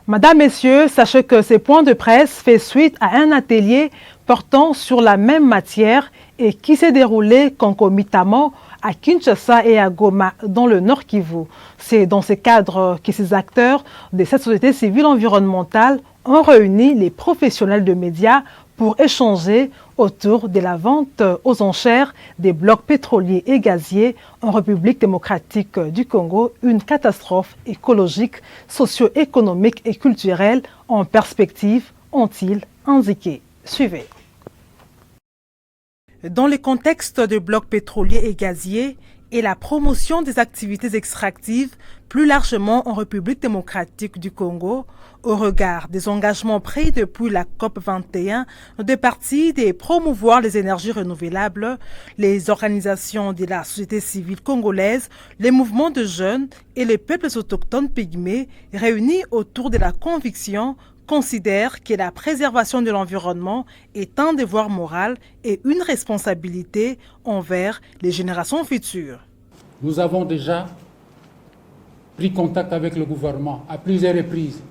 Madame, Messieurs, sachez que ces points de presse fait suite à un atelier portant sur la même matière et qui s'est déroulé concomitamment à Kinshasa et à Goma, dans le Nord Kivu. C'est dans ce cadre que ces acteurs de cette société civile environnementale ont réuni les professionnels de médias pour échanger autour de la vente aux enchères des blocs pétroliers et gaziers en République démocratique du Congo, une catastrophe écologique, socio-économique et culturelle en perspective, ont-ils indiqué. Suivez. Dans le contexte de blocs pétroliers et gaziers et la promotion des activités extractives plus largement en République démocratique du Congo, au regard des engagements pris depuis la COP21 de partis de promouvoir les énergies renouvelables, les organisations de la société civile congolaise, les mouvements de jeunes et les peuples autochtones pygmées réunis autour de la conviction considèrent que la préservation de l'environnement est un devoir moral et une responsabilité envers les générations futures. Nous avons déjà pris contact avec le gouvernement à plusieurs reprises.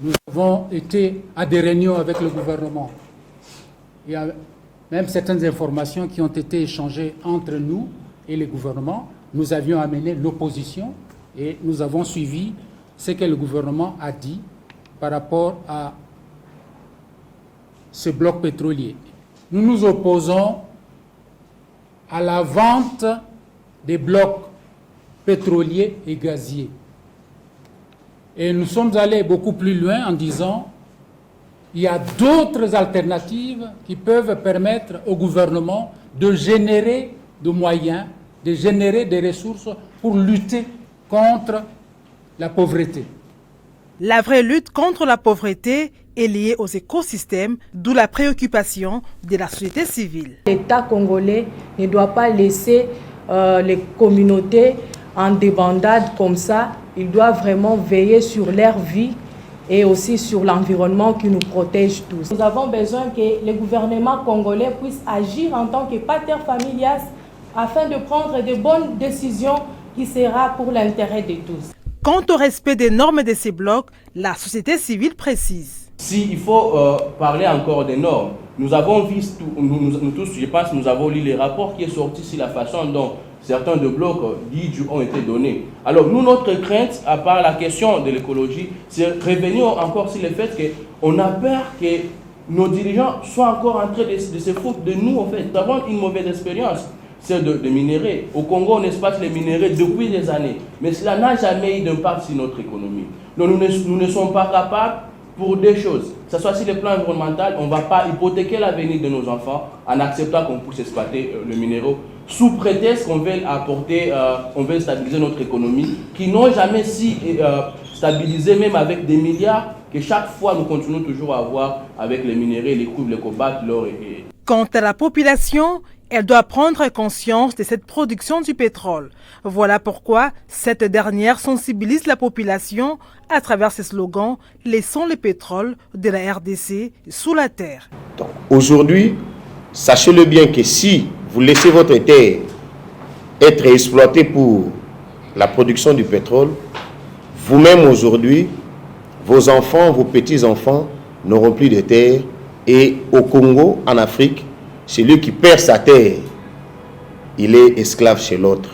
Nous avons été à des réunions avec le gouvernement. Il y a même certaines informations qui ont été échangées entre nous et le gouvernement. Nous avions amené l'opposition et nous avons suivi ce que le gouvernement a dit par rapport à ce bloc pétrolier. Nous nous opposons à la vente des blocs pétroliers et gaziers. Et nous sommes allés beaucoup plus loin en disant qu'il y a d'autres alternatives qui peuvent permettre au gouvernement de générer des moyens, de générer des ressources pour lutter contre la pauvreté. La vraie lutte contre la pauvreté est liée aux écosystèmes, d'où la préoccupation de la société civile. L'État congolais ne doit pas laisser les communautés en débandade comme ça. Il doit vraiment veiller sur leur vie et aussi sur l'environnement qui nous protège tous. Nous avons besoin que le gouvernement congolais puisse agir en tant que pater familias afin de prendre de bonnes décisions qui seront pour l'intérêt de tous. Quant au respect des normes de ces blocs, la société civile précise. Si il faut parler encore des normes, nous avons vu, nous tous, je pense, nous avons lu les rapports qui sont sortis sur la façon dont certains de blocs dits ont été donnés. Alors nous, notre crainte, à part la question de l'écologie, c'est revenir encore sur le fait qu'on a peur que nos dirigeants soient encore en train de se foutre de nous, en fait. Nous avons une mauvaise expérience. C'est de minerais. Au Congo, on exploite les minéraux depuis des années. Mais cela n'a jamais eu d'impact sur notre économie. Donc nous ne sommes pas capables pour deux choses. Que ce soit sur le plan environnemental, on ne va pas hypothéquer l'avenir de nos enfants en acceptant qu'on puisse exploiter le minéral sous prétexte qu'on veut apporter, on veut stabiliser notre économie, qui n'ont jamais si stabilisé, même avec des milliards, que chaque fois nous continuons toujours à avoir avec les minéraux, les cuivres, le cobalt, l'or et... Quant à la population, elle doit prendre conscience de cette production du pétrole. Voilà pourquoi cette dernière sensibilise la population à travers ses slogans « Laissons le pétrole de la RDC sous la terre ». Aujourd'hui, sachez-le bien que si vous laissez votre terre être exploitée pour la production du pétrole, vous-même aujourd'hui, vos enfants, vos petits-enfants n'auront plus de terre. Et au Congo, en Afrique, celui qui perd sa terre, il est esclave chez l'autre.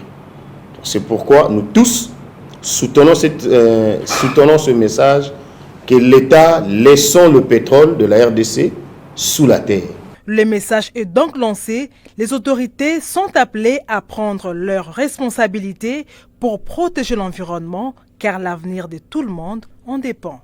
C'est pourquoi nous tous soutenons ce message que l'État laissons le pétrole de la RDC sous la terre. Le message est donc lancé. Les autorités sont appelées à prendre leurs responsabilités pour protéger l'environnement, car l'avenir de tout le monde en dépend.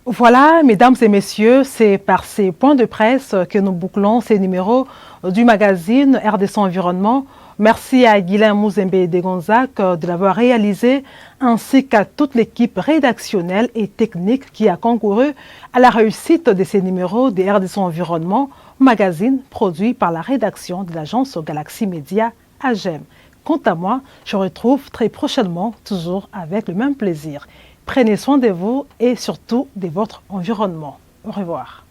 Voilà, mesdames et messieurs, c'est par ces points de presse que nous bouclons ces numéros du magazine RDC Environnement. Merci à Guylain Mouzembe de Gonzac de l'avoir réalisé, ainsi qu'à toute l'équipe rédactionnelle et technique qui a concouru à la réussite de ces numéros de RDC Environnement, magazine produit par la rédaction de l'agence Galaxy Média AGEM. Quant à moi, je retrouve très prochainement, toujours avec le même plaisir. Prenez soin de vous et surtout de votre environnement. Au revoir.